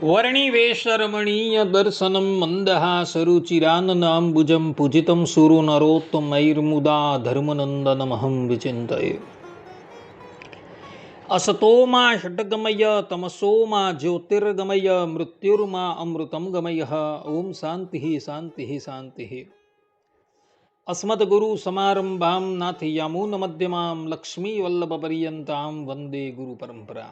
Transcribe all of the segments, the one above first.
वर्णिवेशरमणीय दर्शनं मन्दहासरुचिराननाम्बुजं पूजितं सुरो नरोत्तमैर्मुदा धर्मनन्दनमहं विचिन्तये। असतो मा षड्गमय तमसो मा ज्योतिर्गमय मृत्युर्मा अमृतं गमय। ओम शान्तिः शान्तिः शान्तिः। अस्मद्गुरुसमारम्भां नाथयामुनमध्यमां लक्ष्मीवल्लभपर्यन्तां वन्दे गुरुपरम्परा।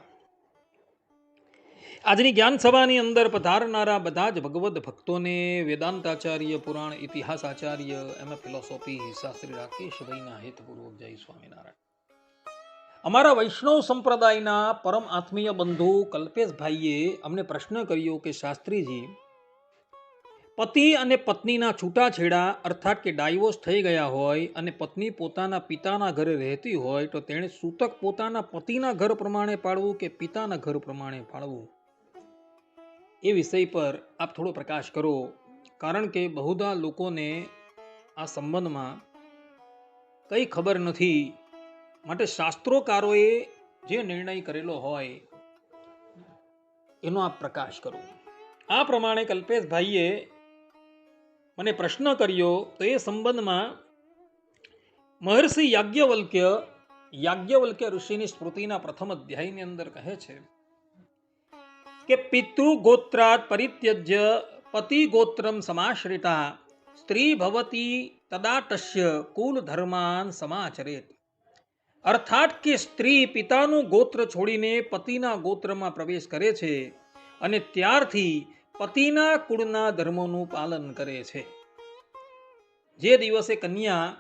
આજની જ્ઞાન સભાની અંદર પધારનારા બધા જ ભગવદ્ ભક્તોને વેદાંતાચાર્ય પુરાણ ઇતિહાસ આચાર્ય એમ ફિલોસોફી શાસ્ત્રી રાકેશભાઈના હેતપૂર્વક જય સ્વામિનારાયણ. અમારા વૈષ્ણવ સંપ્રદાયના પરમ આત્મીય બંધુ કલ્પેશભાઈએ અમને પ્રશ્ન કર્યો કે શાસ્ત્રીજી, પતિ અને પત્નીના છૂટાછેડા અર્થાત કે ડાયવોર્સ થઈ ગયા હોય અને પત્ની પોતાના પિતાના ઘરે રહેતી હોય તો તેણે સૂતક પોતાના પતિના ઘર પ્રમાણે પાળવું કે પિતાના ઘર પ્રમાણે પાળવું, એ વિષય પર આપ થોડો પ્રકાશ કરો. કારણ કે બહુધા લોકોને આ સંબંધમાં કંઈ ખબર નથી, માટે શાસ્ત્રોકારોએ જે નિર્ણય કરેલો હોય એનો આપ પ્રકાશ કરો. આ પ્રમાણે કલ્પેશભાઈએ મને પ્રશ્ન કર્યો તો એ સંબંધમાં મહર્ષિ યાજ્ઞવલ્ક્ય ઋષિની સ્મૃતિના પ્રથમ અધ્યાયની અંદર કહે છે કે પિતૃગોત્રાત પરિત્યજ્ય પતિ ગોત્રમ સમાશ્રિતા સ્ત્રી ભવતી તદાતસ્ય કુલ ધર્માન સમાચરેત. અર્થાત કે સ્ત્રી પિતાનું ગોત્ર છોડીને પતિના ગોત્રમાં પ્રવેશ કરે છે અને ત્યારથી પતિના કુળના ધર્મોનું પાલન કરે છે. જે દિવસે કન્યા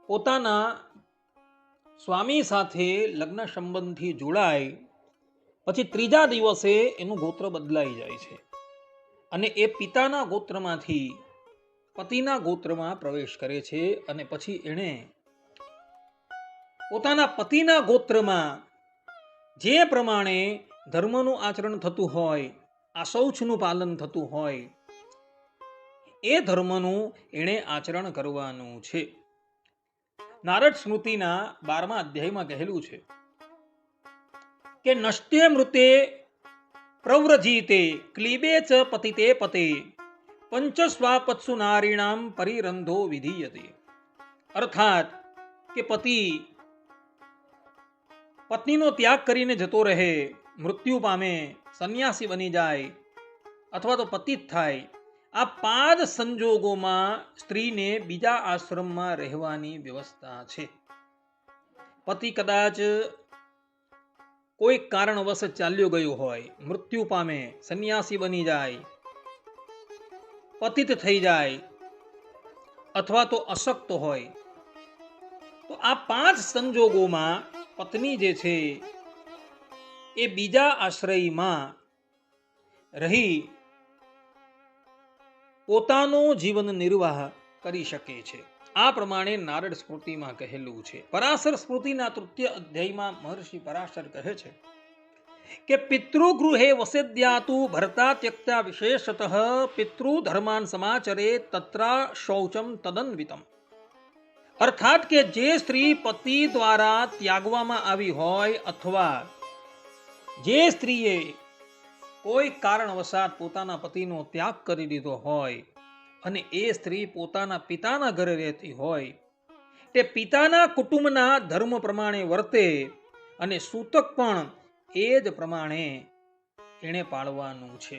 પોતાના સ્વામી સાથે લગ્ન સંબંધથી જોડાય પછી ત્રીજા દિવસે એનું ગોત્ર બદલાઈ જાય છે અને એ પિતાના ગોત્રમાંથી પતિના ગોત્રમાં પ્રવેશ કરે છે અને પછી એણે પોતાના પતિના ગોત્રમાં જે પ્રમાણે ધર્મનું આચરણ થતું હોય, આ શૌચનું પાલન થતું હોય, એ ધર્મનું એણે આચરણ કરવાનું છે. નારદ સ્મૃતિના 12મા અધ્યાયમાં કહેલું છે કે નષ્ટે મૃતે પ્રવ્રજીતે ક્લીબે ચ પતિતે પતે પંચસ્વાપત્સુ નારીણામ પરિરંધો વિધીયતે. અર્થાત કે પત્નીનો ત્યાગ કરીને જતો રહે, મૃત્યુ પામે, સંન્યાસી બની જાય અથવા તો પતિત થાય, આ 5 સંજોગોમાં સ્ત્રીને બીજા આશ્રમમાં રહેવાની વ્યવસ્થા છે. પતિ કદાચ કોઈ કારણવશ ચાલ્યો ગયો હોય, મૃત્યુ પામે, સંન્યાસી બની જાય, પતિત થઈ જાય અથવા તો અશક્ત હોય, તો આ 5 સંજોગોમાં પત્ની જે છે એ બીજા આશ્રયમાં રહી પોતાનો જીવન નિર્વાહ કરી શકે છે. આ પ્રમાણે નારદ સ્મૃતિમાં કહેલું છે. પરાશર સ્મૃતિના 3ય અધ્યાયમાં મહર્ષિ પરાશર કહે છે કે પિતૃગૃહે વસેદ્યાતુ ભર્તા ત્યક્તા વિશેષતઃ પિતૃધર્માન સમાચરે તત્રા શૌચમ તદન્વિતમ. અર્થાત કે જે સ્ત્રી પતિ દ્વારા ત્યાગવામાં આવી હોય અથવા જે સ્ત્રીએ કોઈ કારણવશાત પોતાના પતિનો ત્યાગ કરી દીધો હોય અને એ સ્ત્રી પોતાના પિતાના ઘરે રહેતી હોય, તે પિતાના કુટુંબના ધર્મ પ્રમાણે વર્તે અને સૂતક પણ એ જ પ્રમાણે એણે પાળવાનું છે.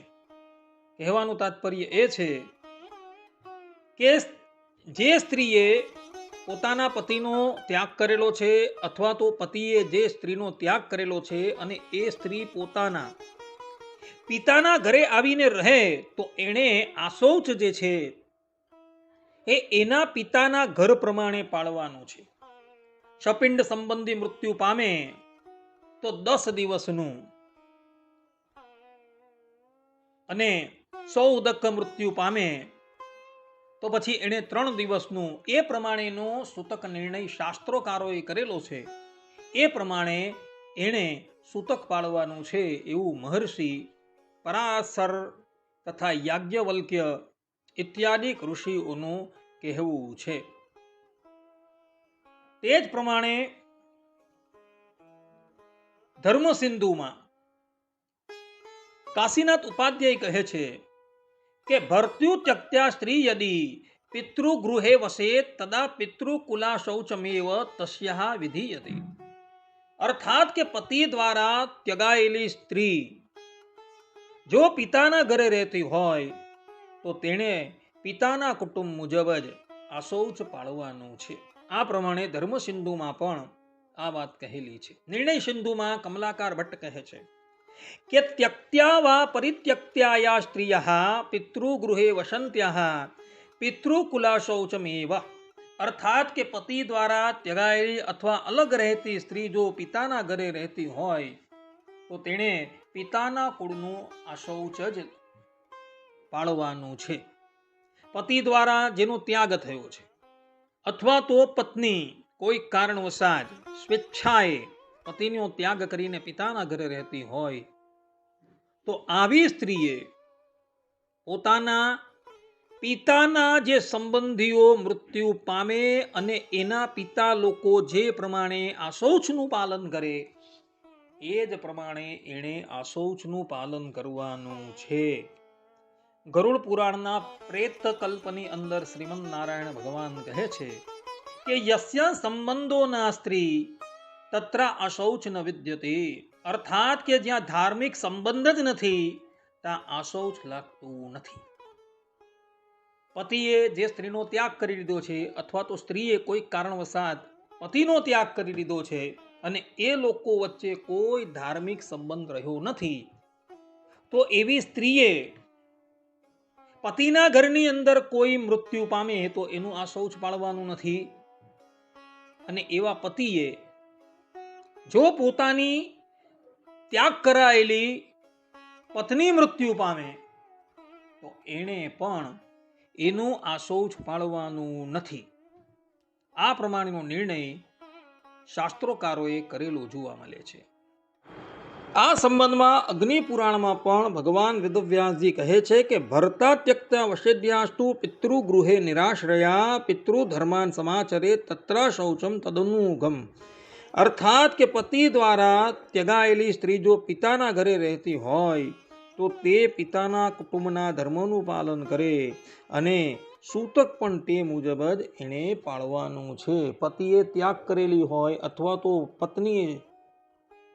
કહેવાનું તાત્પર્ય એ છે કે જે સ્ત્રીએ પોતાના પતિનો ત્યાગ કરેલો છે અથવા તો પતિએ જે સ્ત્રીનો ત્યાગ કરેલો છે અને એ સ્ત્રી પોતાના પિતાના ઘરે આવીને રહે, તો એણે આ શૌચ જે છે એ એના પિતાના ઘર પ્રમાણે પાળવાનું છે. સપિંડ સંબંધી મૃત્યુ પામે તો 10 દિવસનું અને સૌદક મૃત્યુ પામે તો પછી એણે 3 દિવસનું, એ પ્રમાણેનો સૂતક નિર્ણય શાસ્ત્રોકારોએ કરેલો છે. એ પ્રમાણે એણે સૂતક પાળવાનું છે એવું મહર્ષિ પરાશર તથા યાજ્ઞવલ્ક્ય ઇત્યાદિ ઋષિઓનું કહેવું છે. તે જ પ્રમાણે ધર્મ સિંધુમાં કાશીનાથ ઉપાધ્યાય કહે છે કે ભર્ત્યુ ત્યક્ત્યા સ્ત્રી યદિ પિતૃગૃહે વસેત તદા પિતૃકુલા શૌચમેવ તસ્યા વિધીયતે. અર્થાત કે પતિ દ્વારા ત્યગાયેલી સ્ત્રી જો પિતાના ઘરે રહેતી હોય તો તેણે પિતાના કુટુંબ મુજબ જ આ શૌચ પાળવાનું છે. આ પ્રમાણે ધર્મસિંધુમાં પણ આ વાત કહેલી છે. નિર્ણય સિંધુમાં કમલાકાર ભટ્ટ કહે છે કે ત્યક્ત્યા વા પરિત્યક્ત્યા સ્ત્રીયા પિતૃગૃહે વસંત્યા પિતૃકુલા શૌચમેવ. અર્થાત કે પતિ દ્વારા ત્યગાયેલી અથવા અલગ રહેતી સ્ત્રી જો પિતાના ઘરે રહેતી હોય તો તેણે પિતાના કુળનું આ શૌચ જ પાળવાનું છે. પતિ દ્વારા જેનો ત્યાગ થયો છે અથવા તો પત્ની કોઈ કારણવશાત સ્વેચ્છાએ પતિનો ત્યાગ કરીને પિતાના ઘરે રહેતી હોય તો આવી સ્ત્રીએ પોતાના પિતાના જે સંબંધીઓ મૃત્યુ પામે અને એના પિતા લોકો જે પ્રમાણે આ શૌચનું પાલન કરે એ જ પ્રમાણે એણે આ શૌચનું પાલન કરવાનું છે. ગરુડ પુરાણના પ્રેત કલ્પની અંદર શ્રીમદ નારાયણ ભગવાન કહે છે કે યસ્યા સંબંધો ના સ્ત્રી તત્ર અશૌચ ન વિદ્યતે. અર્થાત કે જ્યાં ધાર્મિક સંબંધ જ નથી ત્યાં અશૌચ લાગતું નથી. પતિએ જે સ્ત્રીનો ત્યાગ કરી દીધો છે અથવા તો સ્ત્રીએ કોઈ કારણવશાત પતિનો ત્યાગ કરી દીધો છે અને એ લોકો વચ્ચે કોઈ ધાર્મિક સંબંધ રહ્યો નથી તો એવી સ્ત્રીએ પતિના ઘરની અંદર કોઈ મૃત્યુ પામે તો એનું આ શૌચ પાળવાનું નથી. અને એવા પતિએ જો પોતાની ત્યાગ કરાયેલી પત્ની મૃત્યુ પામે તો એણે પણ એનું આ શૌચ પાળવાનું નથી. આ પ્રમાણેનો નિર્ણય શાસ્ત્રોકારોએ કરેલો જોવા મળે છે. આ સંબંધમાં અગ્નિ પુરાણમાં પણ ભગવાન વેદવ્યાસજી કહે છે કે ભર્તા ત્યક્તા વશેદ્યાસ્તુ પિતૃગૃહે નિરાશ્રયા પિતૃધર્માન સમાચરે તત્ર શૌચમ તદનુગમ. અર્થાત કે પતિ દ્વારા ત્યગાયેલી સ્ત્રી જો પિતાના ઘરે રહેતી હોય તો તે પિતાના કુટુંબના ધર્મનું પાલન કરે અને સૂતક પણ તે મુજબ જ એણે પાળવાનું છે. પતિએ ત્યાગ કરેલી હોય અથવા તો પત્નીએ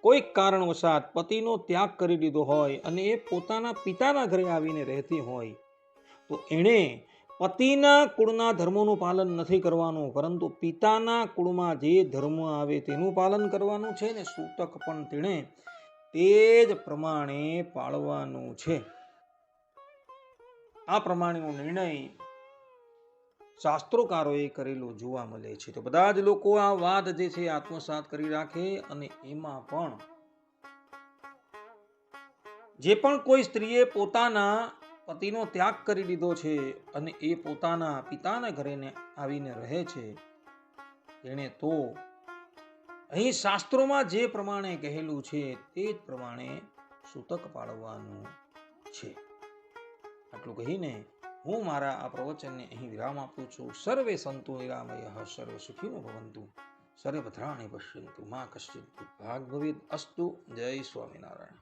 કોઈક કારણવશાત પતિનો ત્યાગ કરી દીધો હોય અને એ પોતાના પિતાના ઘરે આવીને રહેતી હોય તો એણે પતિના કુળના ધર્મોનું પાલન નથી કરવાનું, પરંતુ પિતાના કુળમાં જે ધર્મ આવે તેનું પાલન કરવાનું છે ને સૂતક પણ તેણે તે જ પ્રમાણે પાળવાનું છે. આ પ્રમાણેનો નિર્ણય શાસ્ત્રોકારોએ કરેલો જોવા મળે છે. તો બધા જ લોકો આ વાત જે છે આત્મસાત કરી રાખે અને એમાં પણ જે પણ કોઈ સ્ત્રીએ પોતાના પતિનો ત્યાગ કરી દીધો છે અને એ પોતાના પિતાના ઘરે આવીને રહે છે તેને તો અહીં શાસ્ત્રોમાં જે પ્રમાણે કહેલું છે તે જ પ્રમાણે સૂતક પાળવાનું છે. આટલું કહીને હું મારા આ પ્રવચનને અહીં વિરામ આપું છું. સર્વે સંતો નિરામયઃ સર્વે સુખીનો ભવંતુ સર્વે ભદ્રાણિ પશ્યન્તુ મા કશ્ચિત ભાગ ભવેદ અસ્તુ. જય સ્વામિનારાયણ.